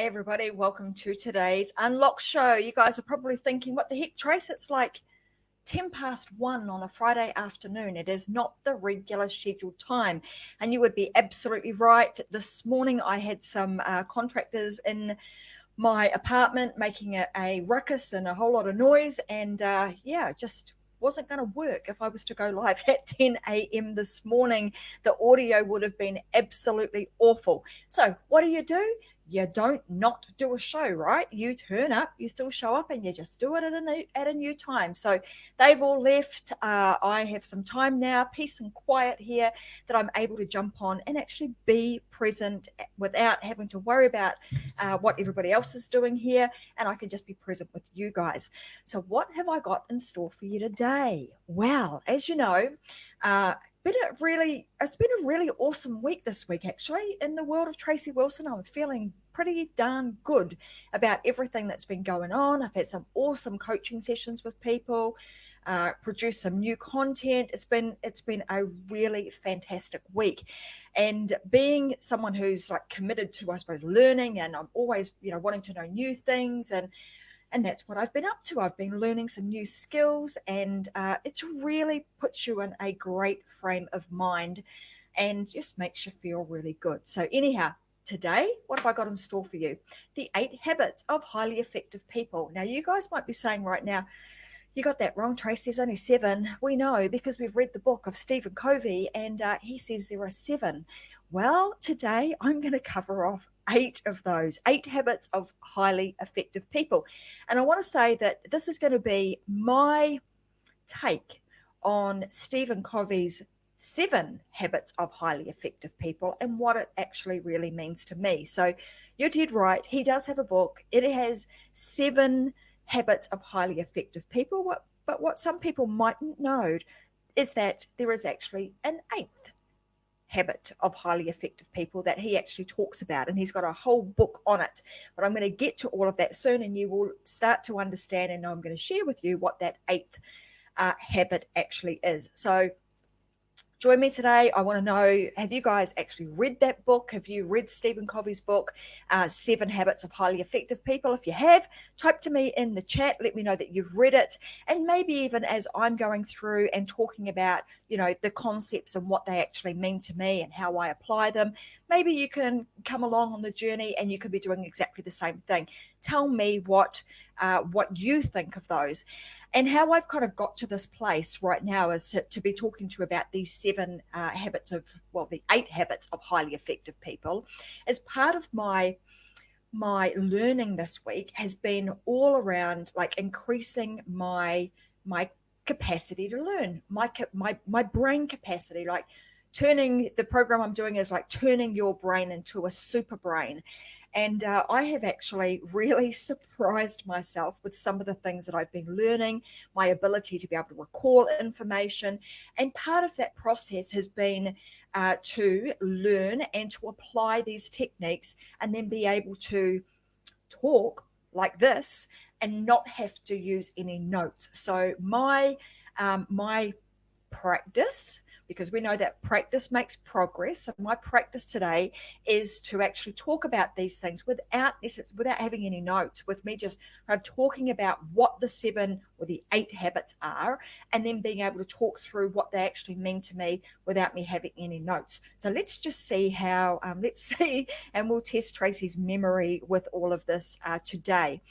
everybody, welcome to today's Unlock Show. You guys are probably thinking, what the heck, Trace? It's like 10 past 1 on a Friday afternoon. It is not the regular scheduled time. And you would be absolutely right. This morning I had some contractors in my apartment making a ruckus and a whole lot of noise. And just wasn't going to work if I was to go live at 10 a.m. this morning. The audio would have been absolutely awful. So what do? You don't not do a show, right? You turn up, you still show up, and you just do it at a new time. So they've all left. I have some time now, peace and quiet here, that I'm able to jump on and actually be present without having to worry about what everybody else is doing here, and I can just be present with you guys. So what have I got in store for you today? Well, as you know, it's been a really awesome week this week, actually. In the world of Tracy Wilson, I'm feeling pretty darn good about everything that's been going on. I've had some awesome coaching sessions with people, produced some new content. It's been a really fantastic week. And being someone who's like committed to, I suppose, learning, and I'm always, wanting to know new things, and that's what I've been up to. I've been learning some new skills, and it's really puts you in a great frame of mind and just makes you feel really good. So anyhow, today, what have I got in store for you? The 8 habits of highly effective people. Now, you guys might be saying right now, you got that wrong, Trace. There's only 7. We know because we've read the book of Stephen Covey, and he says there are 7. Well, today I'm going to cover off 8 of those, 8 habits of highly effective people. And I want to say that this is going to be my take on Stephen Covey's 7 habits of highly effective people and what it actually really means to me. So you're dead right. He does have a book. It has 7 habits of highly effective people. But what some people mightn't know is that there is actually an 8th habit of highly effective people that he actually talks about, and he's got a whole book on it. But I'm going to get to all of that soon, and you will start to understand, and I'm going to share with you what that 8th habit actually is. So join me today. I want to know, have you guys actually read that book? Have you read Stephen Covey's book, 7 Habits of Highly Effective People? If you have, type to me in the chat. Let me know that you've read it. And maybe even as I'm going through and talking about, the concepts and what they actually mean to me and how I apply them, maybe you can come along on the journey and you could be doing exactly the same thing. Tell me what you think of those. And how I've kind of got to this place right now is to be talking to you about these 7 the 8 habits of highly effective people. As part of my learning this week has been all around like increasing my capacity to learn, my brain capacity, like turning the program I'm doing is like turning your brain into a super brain. And I have actually really surprised myself with some of the things that I've been learning, my ability to be able to recall information. And part of that process has been to learn and to apply these techniques and then be able to talk like this and not have to use any notes. So my practice, because we know that practice makes progress. So my practice today is to actually talk about these things without having any notes, with me just talking about what the 7 or the 8 habits are, and then being able to talk through what they actually mean to me without me having any notes. So let's just see how, and we'll test Tracy's memory with all of this today.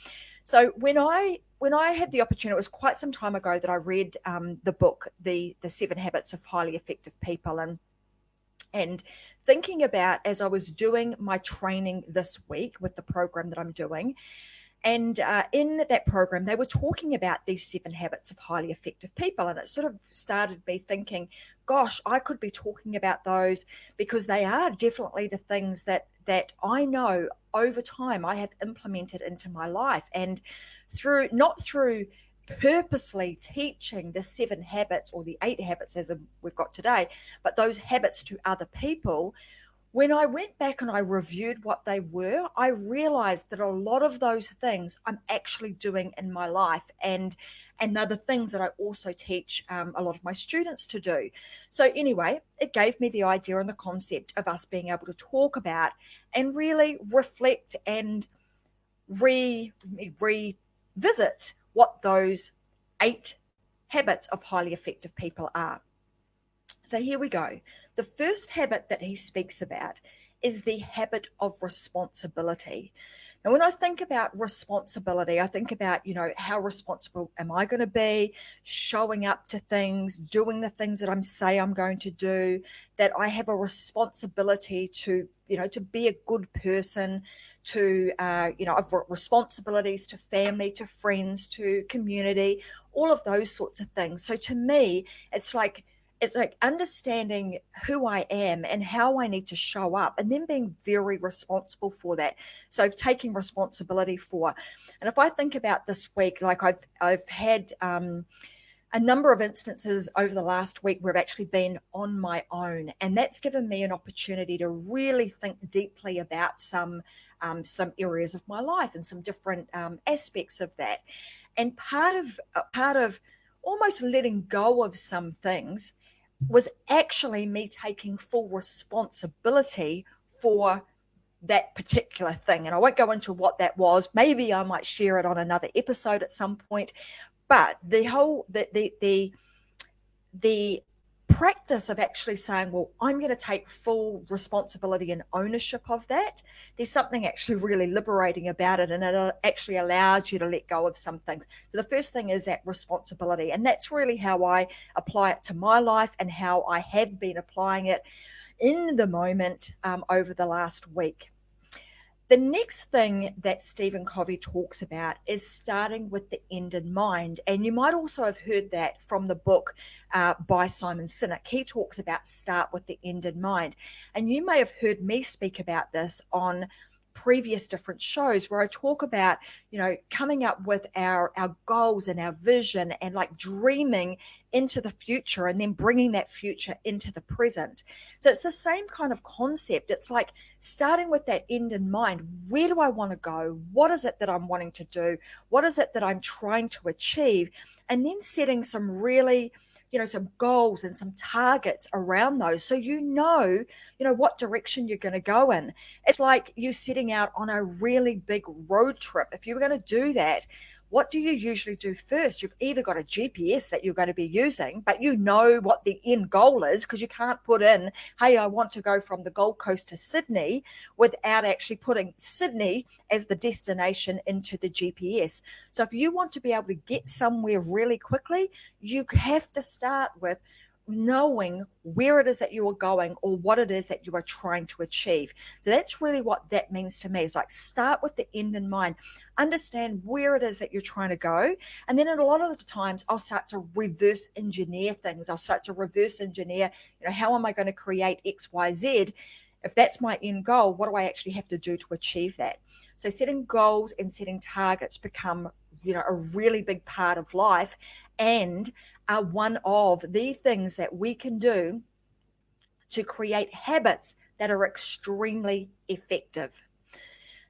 So when I had the opportunity, it was quite some time ago that I read the book, the 7 Habits of Highly Effective People, and thinking about as I was doing my training this week with the program that I'm doing. And in that program, they were talking about these 7 habits of highly effective people. And it sort of started me thinking, gosh, I could be talking about those because they are definitely the things that I know over time I have implemented into my life. And not through purposely teaching the 7 habits or the 8 habits as we've got today, but those habits to other people. When I went back and I reviewed what they were, I realized that a lot of those things I'm actually doing in my life, and they're the things that I also teach a lot of my students to do. So anyway, it gave me the idea and the concept of us being able to talk about and really reflect and revisit what those 8 habits of highly effective people are. So here we go. The first habit that he speaks about is the habit of responsibility. Now, when I think about responsibility, I think about, how responsible am I going to be, showing up to things, doing the things that I'm going to do, that I have a responsibility to, to be a good person, to, I've got responsibilities to family, to friends, to community, all of those sorts of things. So to me, it's like understanding who I am and how I need to show up, and then being very responsible for that. So taking responsibility for, and if I think about this week, like I've had a number of instances over the last week where I've actually been on my own, and that's given me an opportunity to really think deeply about some areas of my life and some different aspects of that. And part of almost letting go of some things was actually me taking full responsibility for that particular thing. And I won't go into what that was. Maybe I might share it on another episode at some point. But the practice of actually saying, well, I'm going to take full responsibility and ownership of that, there's something actually really liberating about it, and it actually allows you to let go of some things. So the first thing is that responsibility, and that's really how I apply it to my life and how I have been applying it in the moment over the last week. The next thing that Stephen Covey talks about is starting with the end in mind. And you might also have heard that from the book by Simon Sinek. He talks about start with the end in mind. And you may have heard me speak about this on previous different shows where I talk about, coming up with our goals and our vision and like dreaming into the future and then bringing that future into the present. So it's the same kind of concept. It's like starting with that end in mind. Where do I want to go? What is it that I'm wanting to do? What is it that I'm trying to achieve? And then setting some really, some goals and some targets around those. So what direction you're going to go in. It's like you setting out on a really big road trip. If you were going to do that, what do you usually do first? You've either got a GPS that you're going to be using, but you know what the end goal is, because you can't put in, hey, I want to go from the Gold Coast to Sydney, without actually putting Sydney as the destination into the GPS. So if you want to be able to get somewhere really quickly, you have to start with knowing where it is that you are going or what it is that you are trying to achieve. So that's really what that means to me. It's like start with the end in mind, understand where it is that you're trying to go. And then a lot of the times I'll start to reverse engineer things. I'll start to reverse engineer, how am I going to create X, Y, Z? If that's my end goal, what do I actually have to do to achieve that? So setting goals and setting targets become, a really big part of life, and are one of the things that we can do to create habits that are extremely effective.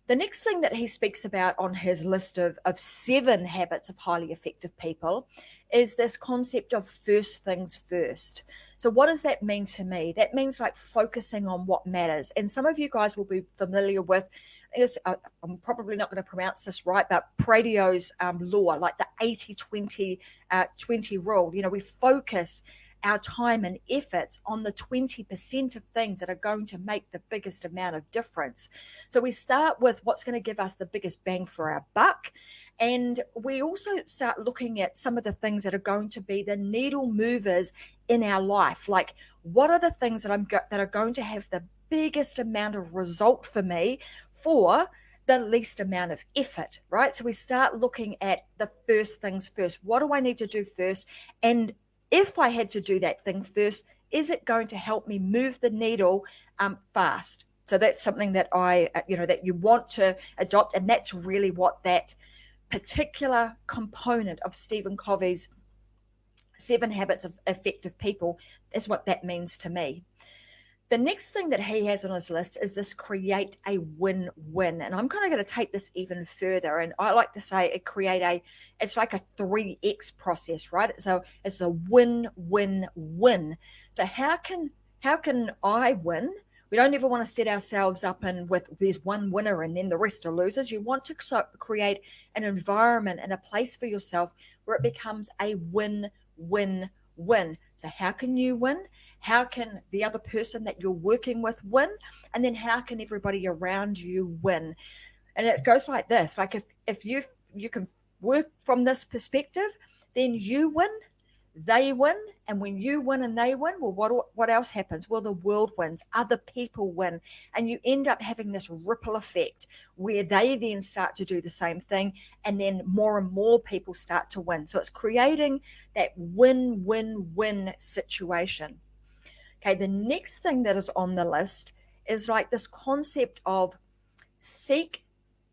The next thing that he speaks about on his list of 7 habits of highly effective people is this concept of first things first. So what does that mean to me? That means like focusing on what matters. And some of you guys will be familiar with, I'm probably not going to pronounce this right, but Pareto's law, like the 80-20 20 rule. We focus our time and efforts on the 20% of things that are going to make the biggest amount of difference. So we start with what's going to give us the biggest bang for our buck. And we also start looking at some of the things that are going to be the needle movers in our life. Like, what are the things that are going to have the biggest amount of result for me for the least amount of effort, right? So we start looking at the first things first. What do I need to do first? And if I had to do that thing first, is it going to help me move the needle fast? So that's something that that you want to adopt. And that's really what that particular component of Stephen Covey's 7 habits of effective people is what that means to me. The next thing that he has on his list is this create a win-win. And I'm kind of going to take this even further. And I like to say it's like a 3X process, right? So it's a win-win-win. So how can I win? We don't ever want to set ourselves up in with there's one winner and then the rest are losers. You want to create an environment and a place for yourself where it becomes a win-win-win. So how can you win? How can the other person that you're working with win? And then how can everybody around you win? And it goes like this: like if you can work from this perspective, then you win, they win, and when you win and they win, well, what else happens? Well, the world wins, other people win, and you end up having this ripple effect where they then start to do the same thing, and then more and more people start to win. So it's creating that win-win-win situation. Okay, the next thing that is on the list is like this concept of seek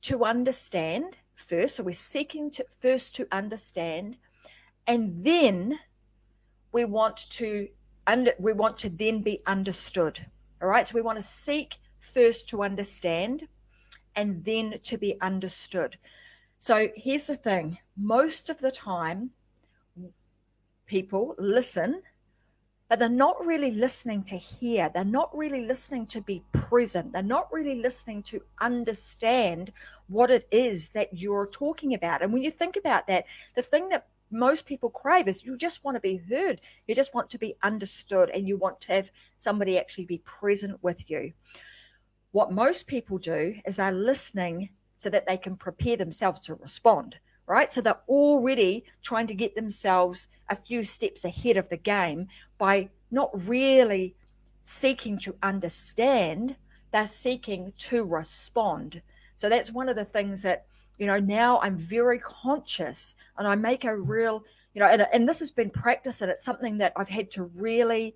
to understand first. So we're seeking to first to understand, and then we want to then be understood. All right, so we want to seek first to understand and then to be understood. So here's the thing: most of the time people listen, but they're not really listening to hear. They're not really listening to be present. They're not really listening to understand what it is that you're talking about. And when you think about that, the thing that most people crave is you just want to be heard. You just want to be understood, and you want to have somebody actually be present with you. What most people do is they're listening so that they can prepare themselves to respond, right? So they're already trying to get themselves a few steps ahead of the game by not really seeking to understand, they're seeking to respond. So that's one of the things that, now I'm very conscious, and I make a real, and this has been practice, and it's something that I've had to really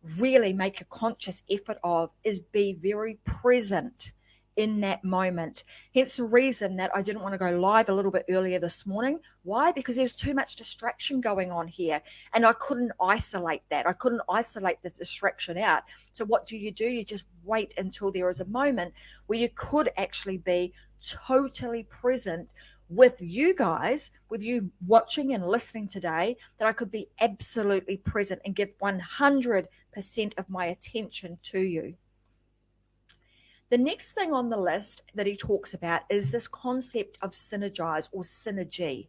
make a conscious effort of, is be very present in that moment. Hence the reason that I didn't want to go live a little bit earlier this morning. Why? Because there's too much distraction going on here, and I couldn't isolate that. I couldn't isolate this distraction out. So what do? You just wait until there is a moment where you could actually be totally present with you guys, with you watching and listening today, that I could be absolutely present and give 100% of my attention to you. The next thing on the list that he talks about is this concept of synergize or synergy.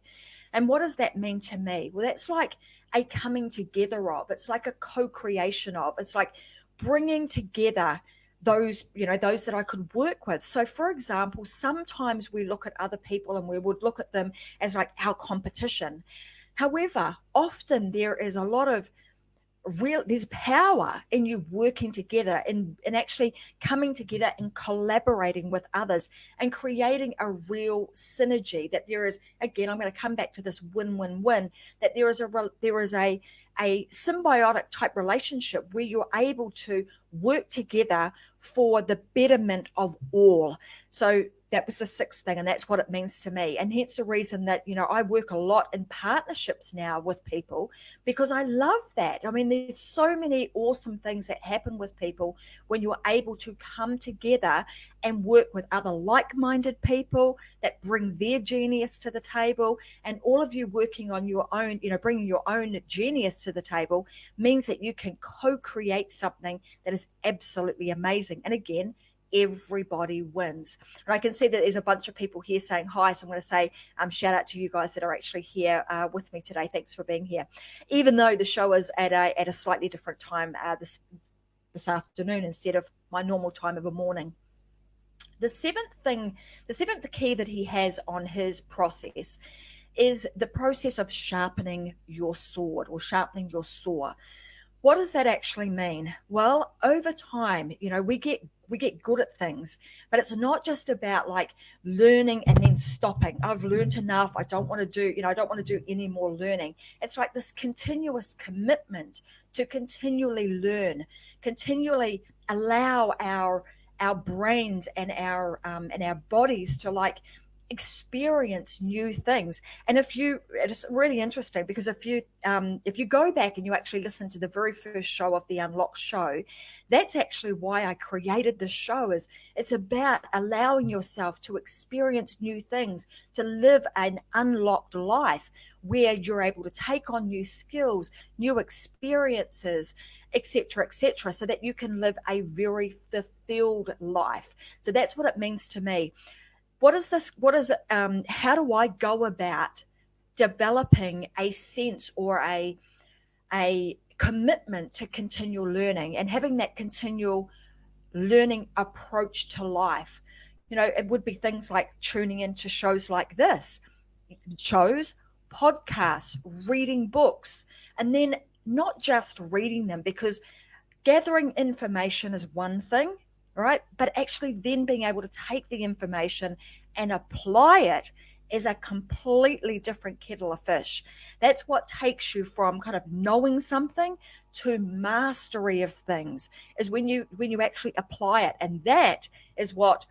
And what does that mean to me? Well, that's like a coming together of, it's like a co-creation of, it's like bringing together those that I could work with. So for example, sometimes we look at other people and we would look at them as like our competition. However, often there is a lot of there's power in you working together and actually coming together and collaborating with others and creating a real synergy. That there is, again, I'm going to come back to this win-win-win, that there is a symbiotic type relationship where you're able to work together for the betterment of all. So that was the sixth thing, and that's what it means to me. And hence the reason that, I work a lot in partnerships now with people, because I love that. I mean, there's so many awesome things that happen with people when you're able to come together and work with other like-minded people that bring their genius to the table. And all of you working on your own, bringing your own genius to the table, means that you can co-create something that is absolutely amazing. And again, everybody wins. And I can see that there's a bunch of people here saying hi, so I'm going to say shout out to you guys that are actually here with me today. Thanks for being here, even though the show is at a slightly different time this afternoon instead of my normal time of a morning. The seventh key that he has on his process is the process of sharpening your sword, or sharpening your saw. What does that actually mean? Well, over time, we get good at things, but it's not just about like learning and then stopping. I've learned enough. I don't want to do any more learning. It's like this continuous commitment to continually learn, continually allow our brains and our bodies to like experience new things. And it's really interesting, because if you go back and you actually listen to the very first show of the Unlocked show, that's actually why I created this show. Is it's about allowing yourself to experience new things, to live an unlocked life where you're able to take on new skills, new experiences, etc., so that you can live a very fulfilled life. So that's what it means to me. What is this? What is it? How do I go about developing a sense or a commitment to continual learning and having that continual learning approach to life? It would be things like tuning into shows like this, shows, podcasts, reading books, and then not just reading them, because gathering information is one thing, right? But actually then being able to take the information and apply it is a completely different kettle of fish. That's what takes you from kind of knowing something to mastery of things, is when you actually apply it. And that is what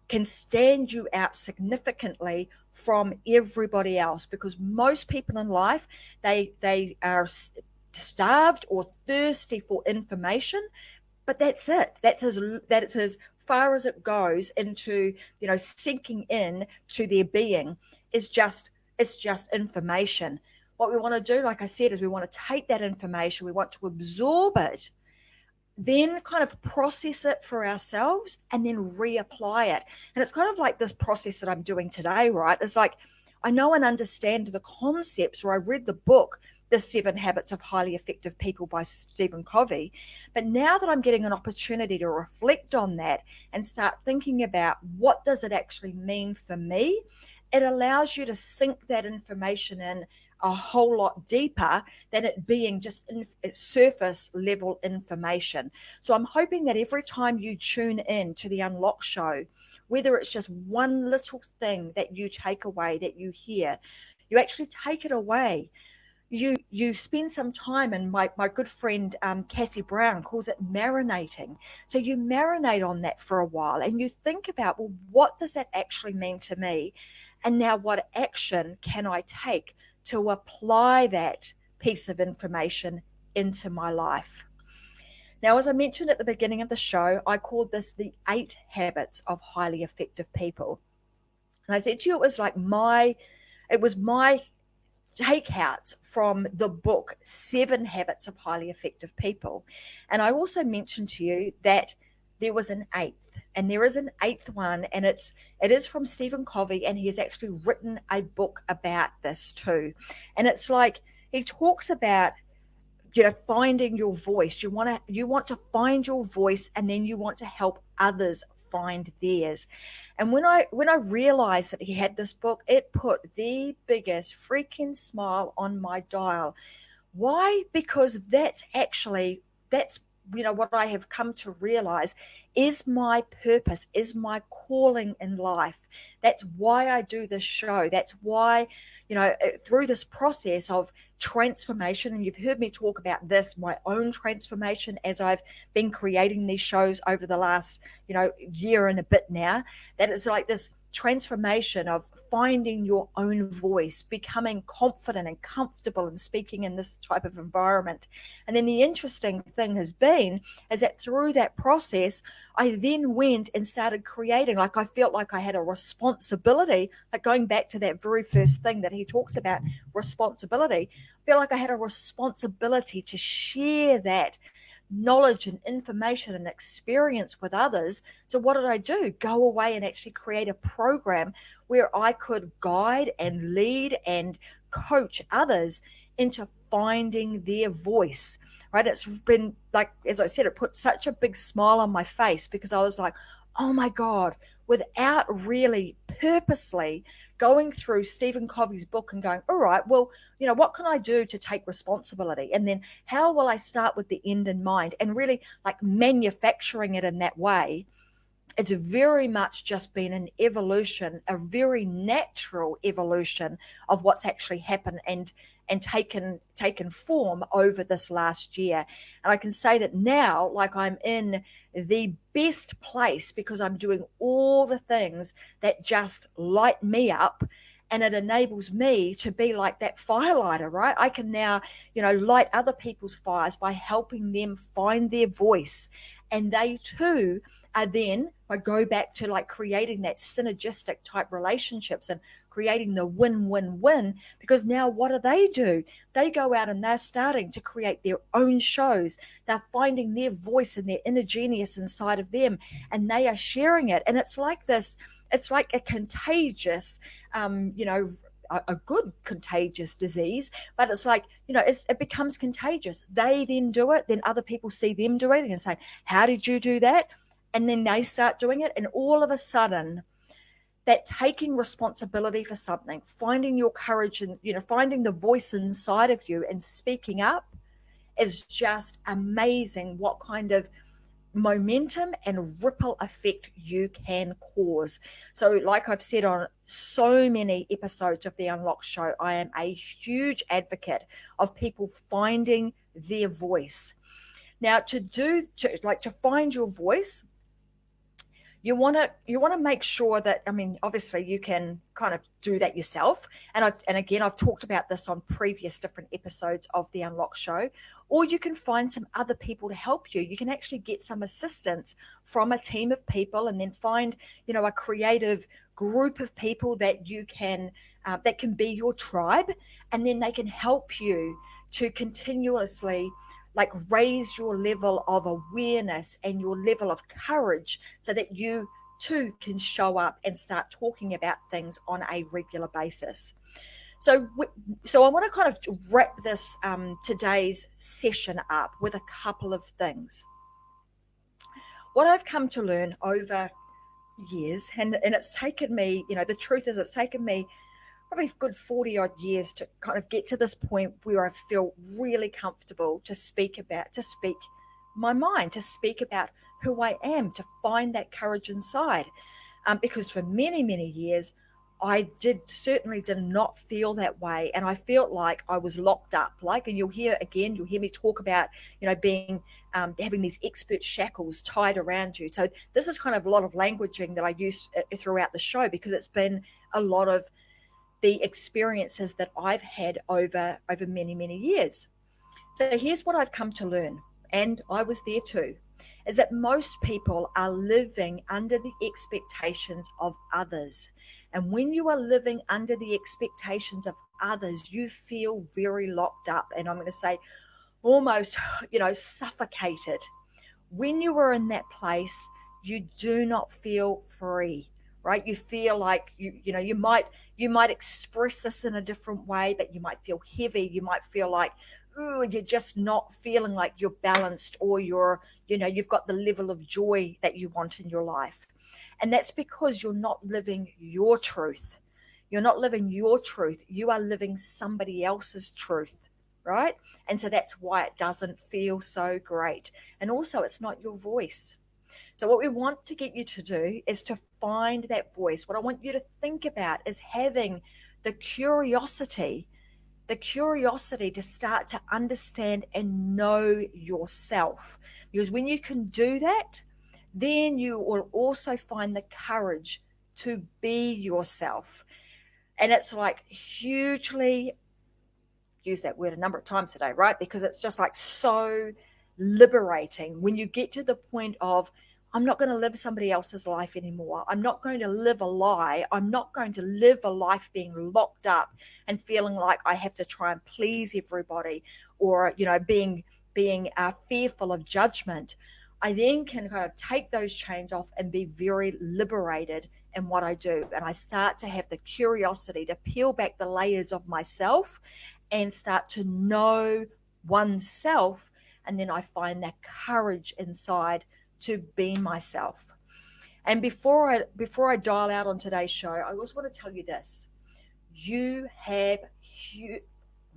can stand you out significantly from everybody else, because most people in life, they are starved or thirsty for information, but that's it. That's as far as it goes into sinking in to their being. It's just information. What we want to do, like I said, is we want to take that information, we want to absorb it, then kind of process it for ourselves and then reapply it. And it's kind of like this process that I'm doing today, right? It's like I know and understand the concepts, or I read the book, The 7 Habits of Highly Effective People by Stephen Covey. But now that I'm getting an opportunity to reflect on that and start thinking about what does it actually mean for me, it allows you to sink that information in a whole lot deeper than it being just surface level information. So I'm hoping that every time you tune in to the Unlock Show, whether it's just one little thing that you take away, that you hear, you actually take it away. You spend some time, and my good friend Cassie Brown calls it marinating. So you marinate on that for a while and you think about, well, what does that actually mean to me? And now what action can I take to apply that piece of information into my life? Now, as I mentioned at the beginning of the show, I called this the 8 habits of highly effective people. And I said to you, it was my takeouts from the book 7 Habits of Highly Effective People. And I also mentioned to you that there was an 8th, and there is an 8th one, and it is from Stephen Covey, and he has actually written a book about this too. And it's like he talks about finding your voice. You want to find your voice, and then you want to help others find theirs. And when I realized that he had this book, it put the biggest freaking smile on my dial. Why? Because that's what I have come to realize is my purpose, is my calling in life. That's why I do this show. That's why, through this process of transformation, and you've heard me talk about this, my own transformation, as I've been creating these shows over the last, year and a bit now, that it's like this transformation of finding your own voice, becoming confident and comfortable in speaking in this type of environment. And then the interesting thing has been is that through that process, I then went and started creating, like I felt like I had a responsibility, like going back to that very first thing that he talks about, responsibility. I feel like I had a responsibility to share that knowledge and information and experience with others. So what did I do? Go away and actually create a program where I could guide and lead and coach others into finding their voice, right? It's been like, as I said, it put such a big smile on my face, because I was like, oh my God, without really purposely going through Stephen Covey's book and going, all right, well, what can I do to take responsibility? And then how will I start with the end in mind, and really like manufacturing it in that way? It's very much just been an evolution, a very natural evolution of what's actually happened and taken form over this last year. And I can say that now, like, I'm in the best place because I'm doing all the things that just light me up, and it enables me to be like that firelighter, right? I can now, light other people's fires by helping them find their voice, and they too then I go back to like creating that synergistic type relationships and creating the win-win-win, because now what do? They go out and they're starting to create their own shows. They're finding their voice and their inner genius inside of them, and they are sharing it. And it's like this, it's like a contagious, a good contagious disease, but it's like, it becomes contagious. They then do it, then other people see them doing it and say, how did you do that? And then they start doing it, and all of a sudden that taking responsibility for something, finding your courage, and finding the voice inside of you and speaking up, is just amazing what kind of momentum and ripple effect you can cause. So like I've said on so many episodes of the Unlock Show, I am a huge advocate of people finding their voice. Now to find your voice, you want to make sure that, I mean, obviously you can kind of do that yourself, and again I've talked about this on previous different episodes of the Unlock Show, or you can find some other people to help you. You can actually get some assistance from a team of people, and then find a creative group of people that you can that can be your tribe, and then they can help you to continuously like raise your level of awareness and your level of courage, so that you too can show up and start talking about things on a regular basis. So I want to kind of wrap this today's session up with a couple of things. What I've come to learn over years, and it's taken me, the truth is, it's taken me probably a good 40 odd years to kind of get to this point where I feel really comfortable to speak my mind, to speak about who I am, to find that courage inside. Because for many, many years, I certainly did not feel that way. And I felt like I was locked up. And you'll hear me talk about, being, having these expert shackles tied around you. So this is kind of a lot of languaging that I use throughout the show, because it's been a lot of the experiences that I've had over many, many years. So here's what I've come to learn, and I was there too, is that most people are living under the expectations of others. And when you are living under the expectations of others, you feel very locked up, and I'm going to say almost, suffocated. When you are in that place, you do not feel free, right? You feel like you might express this in a different way, but you might feel heavy. You might feel like, ooh, you're just not feeling like you're balanced, or you've got the level of joy that you want in your life. And that's because you're not living your truth. You're not living your truth. You are living somebody else's truth, right? And so that's why it doesn't feel so great. And also, it's not your voice. So what we want to get you to do is to find that voice. What I want you to think about is having the curiosity to start to understand and know yourself. Because when you can do that, then you will also find the courage to be yourself. And it's like hugely, use that word a number of times today, right? Because it's just like so liberating when you get to the point of, I'm not going to live somebody else's life anymore. I'm not going to live a lie. I'm not going to live a life being locked up and feeling like I have to try and please everybody, or being fearful of judgment. I then can kind of take those chains off and be very liberated in what I do. And I start to have the curiosity to peel back the layers of myself and start to know oneself. And then I find that courage inside to be myself. And before I dial out on today's show, I also want to tell you this. You have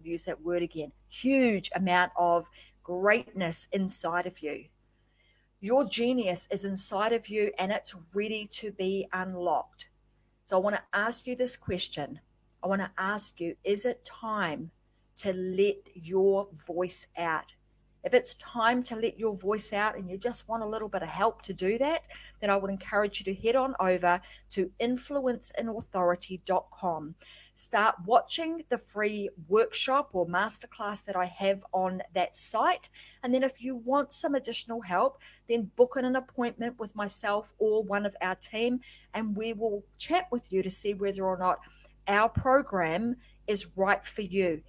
use that word again, huge amount of greatness inside of you. Your genius is inside of you, and it's ready to be unlocked. So I want to ask you this question. I want to ask you, is it time to let your voice out? If it's time to let your voice out and you just want a little bit of help to do that, then I would encourage you to head on over to influenceinauthority.com. Start watching the free workshop or masterclass that I have on that site. And then if you want some additional help, then book an appointment with myself or one of our team, and we will chat with you to see whether or not our program is right for you.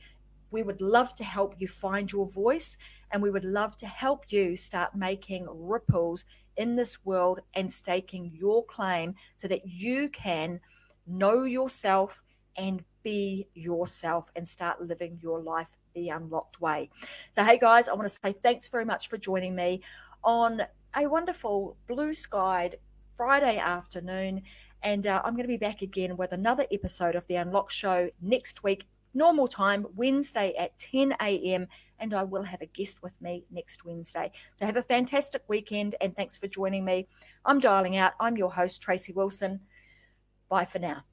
We would love to help you find your voice, and we would love to help you start making ripples in this world and staking your claim so that you can know yourself and be yourself and start living your life the unlocked way. So, hey guys, I want to say thanks very much for joining me on a wonderful blue skied Friday afternoon. And I'm going to be back again with another episode of The Unlock Show next week, normal time, Wednesday at 10 a.m. And I will have a guest with me next Wednesday. So have a fantastic weekend, and thanks for joining me. I'm dialing out. I'm your host, Tracy Wilson. Bye for now.